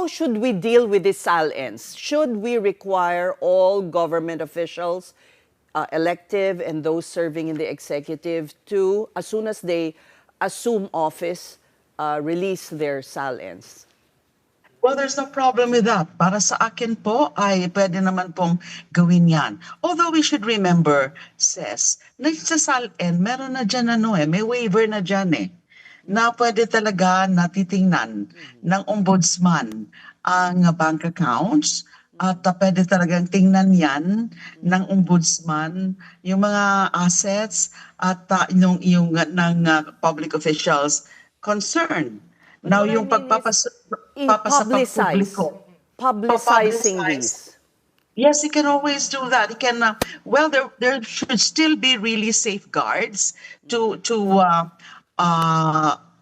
how should we deal with the SALNs? Should we require all government officials, elective and those serving in the executive, to, as soon as they assume office, release their SALNs? Well, there's no problem with that. Para sa akin po, ay pwede naman pong gawin yan. Although we should remember, na sa SALN, meron na dyan may waiver na dyan na pwede talaga natitingnan ng ombudsman ang bank accounts at pwede talagang tingnan yan ng ombudsman yung mga assets at yung ng public officials concerned. Now, yung publicizing these. Yes, he can always do that. He can. Well, there should still be really safeguards to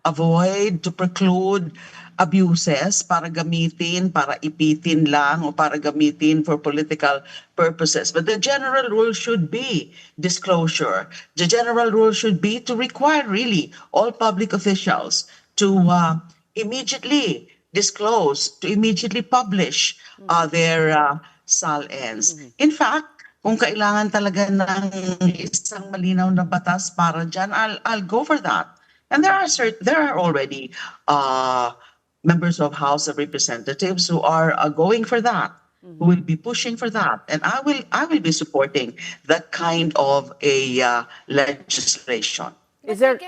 avoid, to preclude abuses para gamitin, para ipitin lang o para gamitin for political purposes. But the general rule should be disclosure. The general rule should be to require really all public officials to immediately disclose, to immediately publish their SALNs. In fact, kung kailangan talaga ng isang malinaw na batas para dyan, I'll go for that. And there are already members of House of Representatives who are going for that, who will be pushing for that, and I will be supporting that kind of a legislation. Is there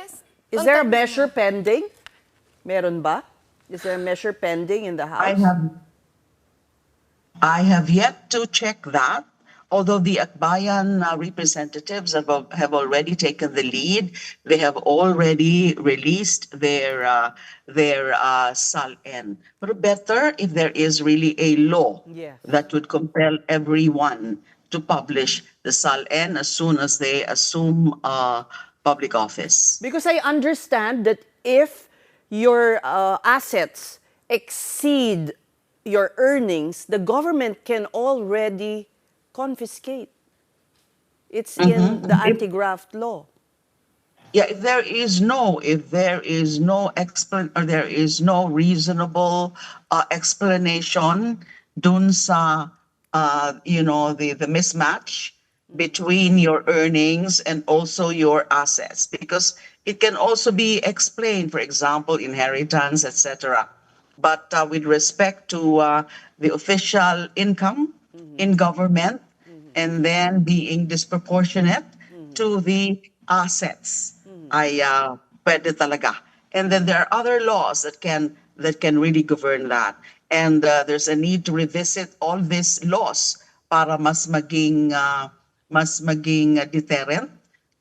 a measure pending? Meron ba? Is there a measure pending in the House? I have yet to check that, although the Akbayan representatives have already taken the lead. They have already released their SALN. But better if there is really a law that would compel everyone to publish the SALN as soon as they assume public office. Because I understand that if your assets exceed your earnings, the government can already confiscate. It's in the anti-graft law. Yeah, if there is no reasonable explanation dun sa the mismatch between your earnings and also your assets, because it can also be explained, for example, inheritance, etc. But with respect to the official income in government, and then being disproportionate to the assets, ay pwede talaga. And then there are other laws that can really govern that. And there's a need to revisit all these laws para mas maging deterrent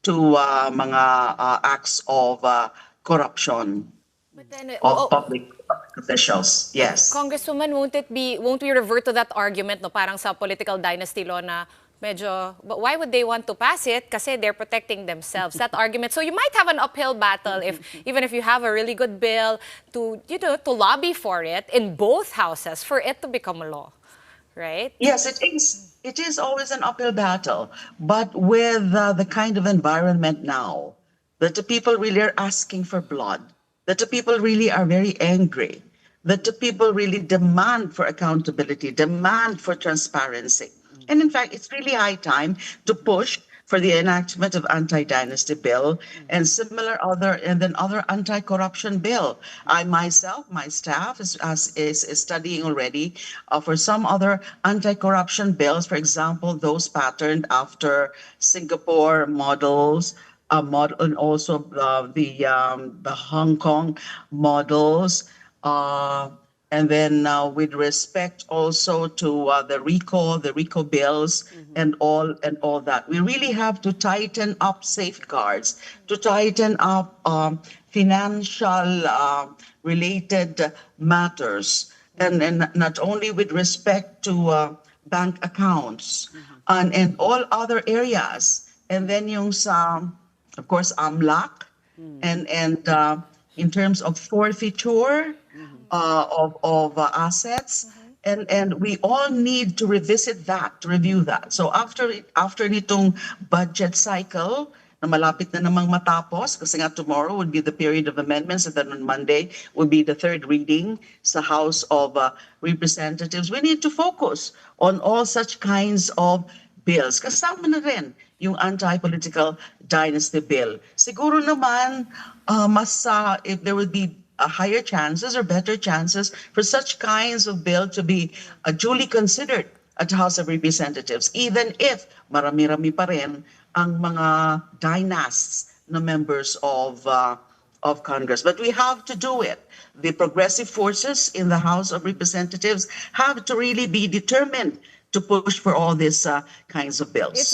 to mga acts of corruption of public officials. Yes. Congresswoman, won't we revert to that argument, no, parang sa political dynasty law na medyo, but why would they want to pass it? Kasi they're protecting themselves. That argument. So you might have an uphill battle even if you have a really good bill to lobby for it in both houses for it to become a law, right? Yes, it is. It is always an uphill battle, but with the kind of environment now that the people really are asking for blood, that the people really are very angry, that the people really demand for accountability, demand for transparency. And in fact, it's really high time to push for the enactment of anti-dynasty bill and other anti-corruption bill. I myself, my staff is studying already for some other anti-corruption bills, for example, those patterned after Singapore models, and also the Hong Kong models, and then with respect also to the RICO bills, and all that. We really have to tighten up safeguards, to tighten up financial related matters, and not only with respect to bank accounts, and all other areas. And then yung of course, AMLAC, and in terms of forfeiture of assets, and we all need to revisit that, to review that. So after nitong budget cycle, na malapit na namang matapos kasi nga tomorrow would be the period of amendments and then on Monday would be the third reading sa House of Representatives. We need to focus on all such kinds of bills. Kasama na rin yung anti-political dynasty bill. Siguro naman, if there would be higher chances or better chances for such kinds of bill to be duly considered at the House of Representatives, even if marami-rami pa rin ang mga dynasts na members of Congress. But we have to do it. The progressive forces in the House of Representatives have to really be determined to push for all these kinds of bills.